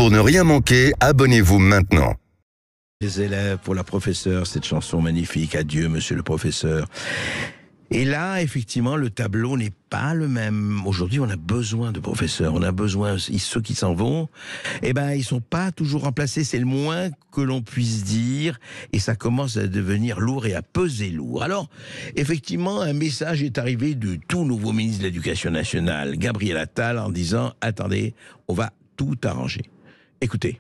Pour ne rien manquer, abonnez-vous maintenant. Les élèves, pour la professeure, cette chanson magnifique, adieu monsieur le professeur. Et là, effectivement, le tableau n'est pas le même. Aujourd'hui, on a besoin de professeurs, on a besoin, ceux qui s'en vont, eh ben, ils sont pas toujours remplacés, c'est le moins que l'on puisse dire, et ça commence à devenir lourd et à peser lourd. Alors, effectivement, un message est arrivé du tout nouveau ministre de l'Éducation nationale, Gabriel Attal, en disant, attendez, on va tout arranger. Écoutez.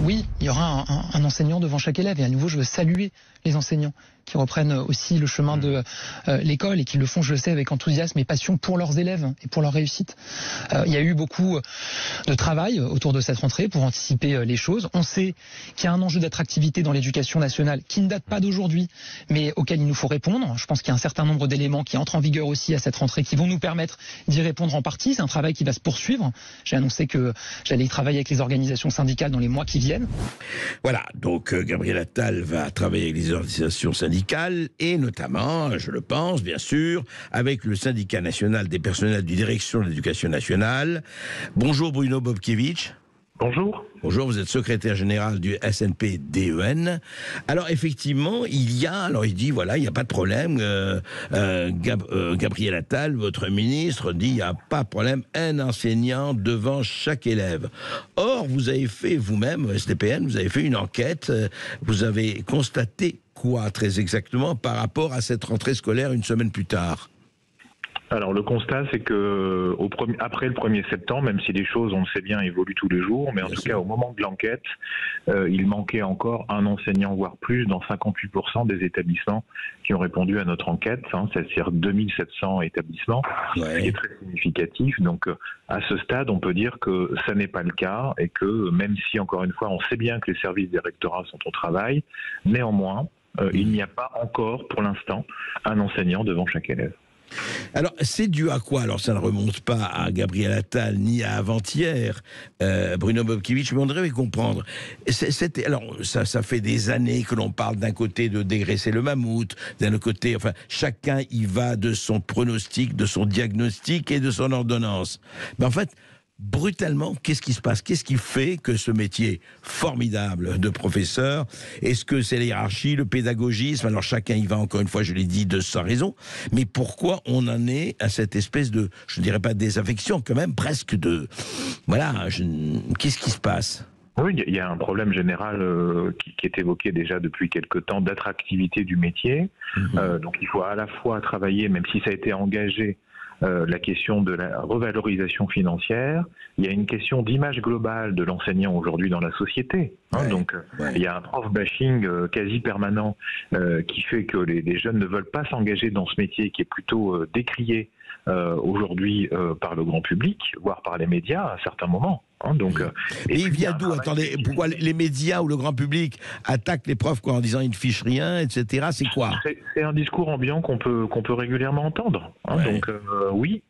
Oui, il y aura un enseignant devant chaque élève. Et à nouveau, je veux saluer les enseignants qui reprennent aussi le chemin de l'école et qui le font, je le sais, avec enthousiasme et passion pour leurs élèves et pour leur réussite. Il y a eu beaucoup de travail autour de cette rentrée pour anticiper les choses. On sait qu'il y a un enjeu d'attractivité dans l'éducation nationale qui ne date pas d'aujourd'hui, mais auquel il nous faut répondre. Je pense qu'il y a un certain nombre d'éléments qui entrent en vigueur aussi à cette rentrée qui vont nous permettre d'y répondre en partie. C'est un travail qui va se poursuivre. J'ai annoncé que j'allais y travailler avec les organisations syndicales dans les mois qui viennent. Voilà, donc Gabriel Attal va travailler avec les organisations syndicales et notamment, je le pense, bien sûr, avec le syndicat national des personnels de direction de l'éducation nationale. Bonjour Bruno Bobkiewicz. Bonjour. Bonjour, vous êtes secrétaire général du SNP-DEN. Alors effectivement, il dit voilà, il n'y a pas de problème. Gabriel Attal, votre ministre, dit il n'y a pas de problème, un enseignant devant chaque élève. Or, vous avez fait vous-même, SNPN, vous avez fait une enquête, vous avez constaté quoi très exactement par rapport à cette rentrée scolaire une semaine plus tard ? Alors le constat, c'est que après le 1er septembre, même si les choses, on le sait bien, évoluent tous les jours, mais en tout cas au moment de l'enquête, il manquait encore un enseignant, voire plus, dans 58% des établissements qui ont répondu à notre enquête. C'est-à-dire 2700 établissements, ce qui est très significatif. Donc à ce stade, on peut dire que ça n'est pas le cas et que même si, encore une fois, on sait bien que les services des rectorats sont au travail, néanmoins, il n'y a pas encore, pour l'instant, un enseignant devant chaque élève. Alors, c'est dû à quoi? Alors, ça ne remonte pas à Gabriel Attal ni à avant-hier, Bruno Bobkiewicz, mais on devrait comprendre. Alors, ça fait des années que l'on parle d'un côté de dégraisser le mammouth, d'un autre côté, enfin, chacun y va de son pronostic, de son diagnostic et de son ordonnance. Mais en fait, brutalement, qu'est-ce qui se passe? Qu'est-ce qui fait que ce métier formidable de professeur, est-ce que c'est la hiérarchie, le pédagogisme? Alors chacun y va, encore une fois, je l'ai dit, de sa raison, mais pourquoi on en est à cette espèce de, je ne dirais pas désaffection, quand même, presque de... Voilà, qu'est-ce qui se passe? Oui, il y a un problème général qui est évoqué déjà depuis quelque temps d'attractivité du métier. Donc il faut à la fois travailler, même si ça a été engagé, la question de la revalorisation financière. Il y a une question d'image globale de l'enseignant aujourd'hui dans la société. Il y a un prof bashing quasi permanent qui fait que les jeunes ne veulent pas s'engager dans ce métier qui est plutôt décrié aujourd'hui par le grand public, voire par les médias à certains moments. Et il vient d'où? Attendez, pourquoi les médias ou le grand public attaquent les profs en disant ils ne fichent rien, etc. C'est quoi? C'est un discours ambiant qu'on peut régulièrement entendre. Oui,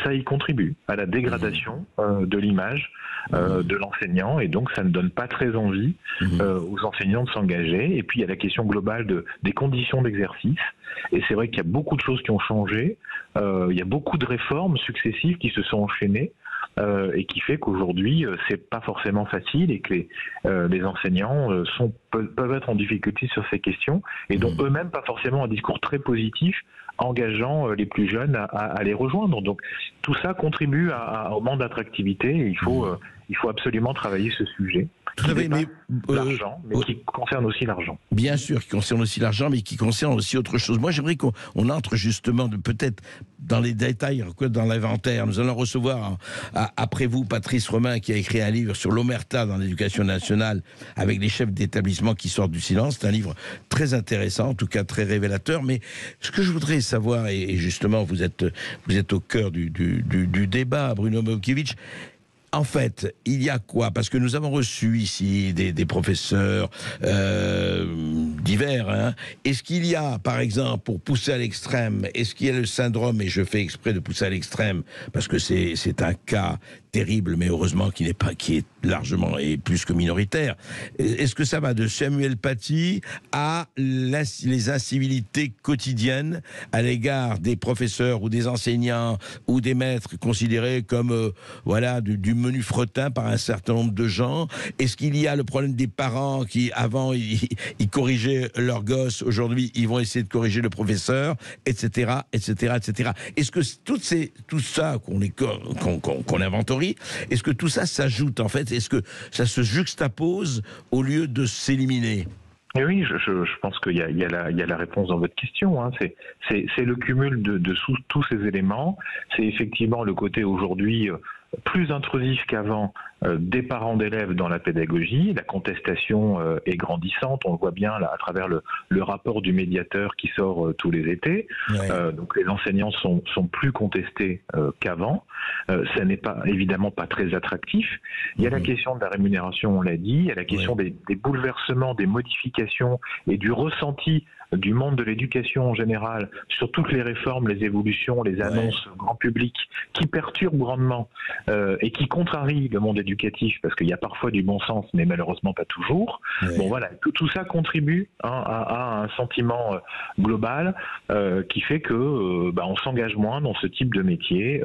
ça y contribue à la dégradation de l'image de l'enseignant, et donc ça ne donne pas très envie aux enseignants de s'engager. Et puis il y a la question globale des conditions d'exercice. Et c'est vrai qu'il y a beaucoup de choses qui ont changé. Il y a beaucoup de réformes successives qui se sont enchaînées. Et qui fait qu'aujourd'hui, c'est pas forcément facile et que les enseignants peuvent être en difficulté sur ces questions et dont eux-mêmes pas forcément un discours très positif engageant les plus jeunes à les rejoindre. Donc tout ça contribue au manque d'attractivité et il faut absolument travailler ce sujet. L'argent, mais qui concerne aussi l'argent. Bien sûr, qui concerne aussi l'argent, mais qui concerne aussi autre chose. Moi, j'aimerais qu'on entre justement peut-être dans les détails, dans l'inventaire. Nous allons recevoir après vous Patrice Romain, qui a écrit un livre sur l'omerta dans l'éducation nationale avec les chefs d'établissement qui sortent du silence. C'est un livre très intéressant, en tout cas très révélateur. Mais ce que je voudrais savoir, et justement vous êtes au cœur du débat, Bruno Bobkiewicz. En fait, il y a quoi? Parce que nous avons reçu ici des professeurs divers. Est-ce qu'il y a, par exemple, pour pousser à l'extrême, est-ce qu'il y a le syndrome, et je fais exprès de pousser à l'extrême, parce que c'est un cas terrible, mais heureusement qui est largement et plus que minoritaire. Est-ce que ça va de Samuel Paty à les incivilités quotidiennes à l'égard des professeurs ou des enseignants ou des maîtres considérés comme du menu fretin par un certain nombre de gens? Est-ce qu'il y a le problème des parents qui avant ils corrigeaient leurs gosses, aujourd'hui ils vont essayer de corriger le professeur, etc., etc., etc. Est-ce que tout ça qu'on inventorie, est-ce que tout ça s'ajoute en fait? Est-ce que ça se juxtapose au lieu de s'éliminer? Et oui, je pense qu'il y a la réponse dans votre question. Hein. C'est le cumul de tous ces éléments. C'est effectivement le côté aujourd'hui plus intrusif qu'avant des parents d'élèves dans la pédagogie. La contestation est grandissante, on le voit bien là, à travers le rapport du médiateur qui sort tous les étés. Ouais. Donc les enseignants sont plus contestés qu'avant. Ça n'est évidemment pas très attractif. Il y a la question de la rémunération, on l'a dit, il y a la question des bouleversements, des modifications et du ressenti du monde de l'éducation en général sur toutes les réformes, les évolutions, les annonces grand public qui perturbent grandement et qui contrarient le monde éducatif parce qu'il y a parfois du bon sens mais malheureusement pas toujours. Bon voilà, tout ça contribue à un sentiment global qui fait que on s'engage moins dans ce type de métier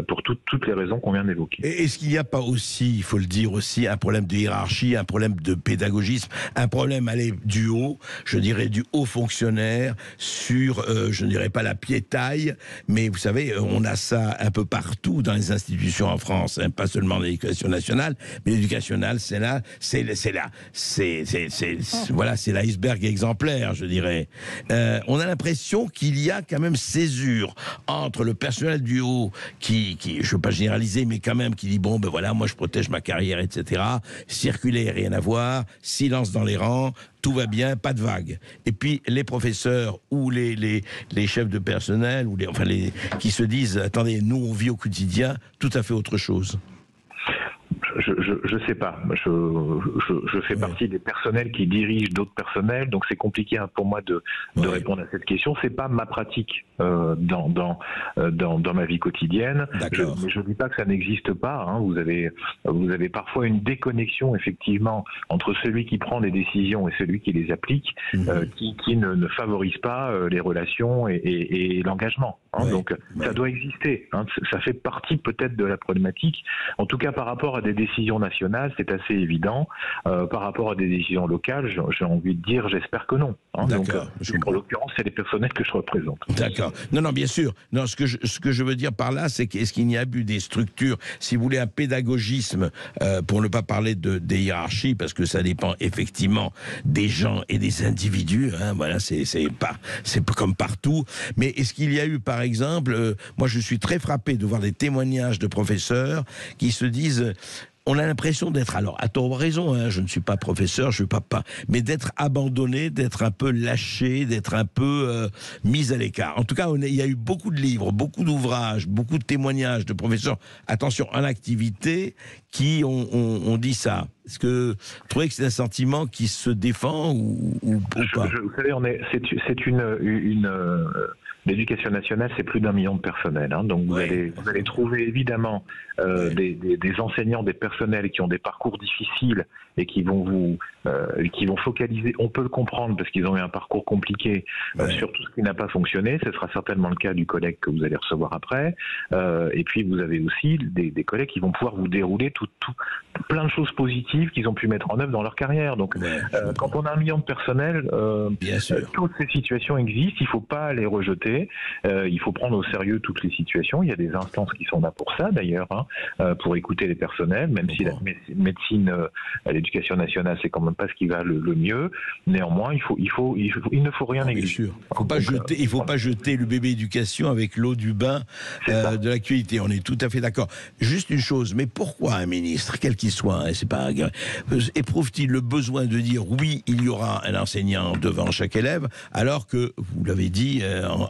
pour toutes les raisons qu'on vient d'évoquer. Est-ce qu'il n'y a pas aussi, il faut le dire aussi, un problème de hiérarchie, un problème de pédagogisme, un problème du haut, je dirais du haut fonctionnaire sur, je ne dirais pas la piétaille, mais vous savez, on a ça un peu partout dans les institutions en France, hein, pas seulement l'éducation nationale, mais l'éducation nationale, c'est l'iceberg exemplaire, je dirais. On a l'impression qu'il y a quand même césure entre le personnel du haut qui je ne veux pas généraliser, mais quand même qui dit bon, ben voilà, moi je protège ma carrière, etc. Circuler, rien à voir, silence dans les rangs, tout va bien, pas de vague. Et puis les professeurs ou les chefs de personnel ou qui se disent attendez, nous on vit au quotidien tout à fait autre chose. Je sais pas. Je fais partie des personnels qui dirigent d'autres personnels, donc c'est compliqué pour moi de répondre à cette question. C'est pas ma pratique dans ma vie quotidienne. Mais je dis pas que ça n'existe pas. Hein. Vous avez parfois une déconnexion effectivement entre celui qui prend des décisions et celui qui les applique, qui ne favorise pas les relations et l'engagement. Hein. Donc ça doit exister. Hein. Ça fait partie peut-être de la problématique. En tout cas, par rapport à des décisions nationales, c'est assez évident. Par rapport à des décisions locales, j'ai envie de dire, j'espère que non. Hein. Donc, en l'occurrence, c'est les personnels que je représente. D'accord. Non, bien sûr. Non, ce que je veux dire par là, c'est qu'est-ce qu'il n'y a eu des structures, si vous voulez, un pédagogisme, pour ne pas parler des hiérarchies, parce que ça dépend effectivement des gens et des individus. Hein, voilà, c'est comme partout. Mais est-ce qu'il y a eu, par exemple, moi je suis très frappé de voir des témoignages de professeurs qui se disent on a l'impression d'être, alors à tort ou à raison, hein, je ne suis pas professeur, je ne suis pas, mais d'être abandonné, d'être un peu lâché, d'être un peu mis à l'écart. En tout cas, il y a eu beaucoup de livres, beaucoup d'ouvrages, beaucoup de témoignages de professeurs, attention, en activité, qui ont dit ça. Est-ce que vous trouvez que c'est un sentiment qui se défend ou pas? Vous savez, l'éducation nationale, c'est plus d'1 million de personnels. Hein, donc vous allez trouver évidemment des enseignants, des personnels qui ont des parcours difficiles et qui vont focaliser. On peut le comprendre parce qu'ils ont eu un parcours compliqué sur tout ce qui n'a pas fonctionné. Ce sera certainement le cas du collègue que vous allez recevoir après. Et puis vous avez aussi des collègues qui vont pouvoir vous dérouler plein de choses positives qu'ils ont pu mettre en œuvre dans leur carrière. Donc quand on a 1 million de personnels, toutes ces situations existent. Il ne faut pas les rejeter. Il faut prendre au sérieux toutes les situations. Il y a des instances qui sont là pour ça d'ailleurs, pour écouter les personnels, même si la médecine, l'éducation nationale, c'est quand même pas ce qui va le mieux. Néanmoins, il ne faut rien négliger. Il ne faut pas jeter le bébé éducation avec l'eau du bain de l'actualité. On est tout à fait d'accord. Juste une chose, mais pourquoi un ministre, quel qu'il soit, c'est pas éprouve-t-il le besoin de dire oui, il y aura un enseignant devant chaque élève, alors que vous l'avez dit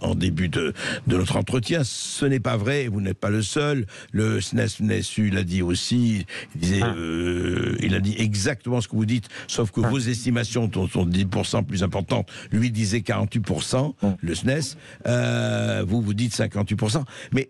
en début de notre entretien, ce n'est pas vrai, vous n'êtes pas le seul. Le SNES-NSU l'a dit aussi, il disait il a dit exactement ce que vous dites, sauf que vos estimations sont 10% plus importantes. Lui disait 48%, le SNES. Vous dites 58%. Mais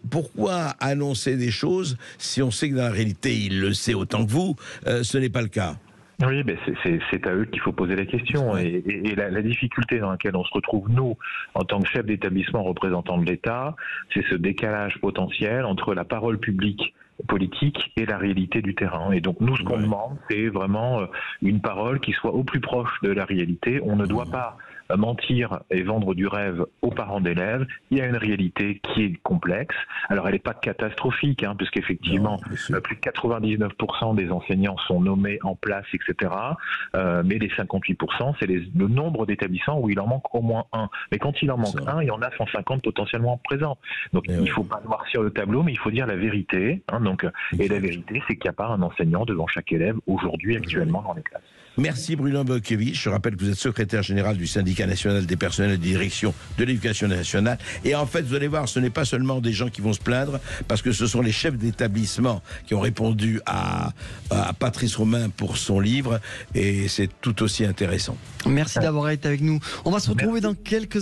pourquoi annoncer des choses si on sait que dans la réalité, il le sait autant que vous, ce n'est pas le cas? Oui, mais c'est à eux qu'il faut poser la question. Et la difficulté dans laquelle on se retrouve, nous, en tant que chef d'établissement représentant de l'État, c'est ce décalage potentiel entre la parole publique politique et la réalité du terrain. Et donc nous, ce qu'on demande, c'est vraiment une parole qui soit au plus proche de la réalité. On ne doit pas mentir et vendre du rêve aux parents d'élèves. Il y a une réalité qui est complexe. Alors elle n'est pas catastrophique, puisqu'effectivement plus de 99% des enseignants sont nommés en place, etc. Mais les 58%, c'est le nombre d'établissements où il en manque au moins un. Mais quand il en manque un, il y en a 150 potentiellement présents. Donc il ne faut pas noircir le tableau, mais il faut dire la vérité. Et la vérité, c'est qu'il n'y a pas un enseignant devant chaque élève aujourd'hui, actuellement, dans les classes. Merci Bruno Bockiewicz. Je rappelle que vous êtes secrétaire général du syndicat national des personnels de direction de l'éducation nationale. Et en fait, vous allez voir, ce n'est pas seulement des gens qui vont se plaindre, parce que ce sont les chefs d'établissement qui ont répondu à Patrice Romain pour son livre. Et c'est tout aussi intéressant. Merci d'avoir été avec nous. On va se retrouver dans quelques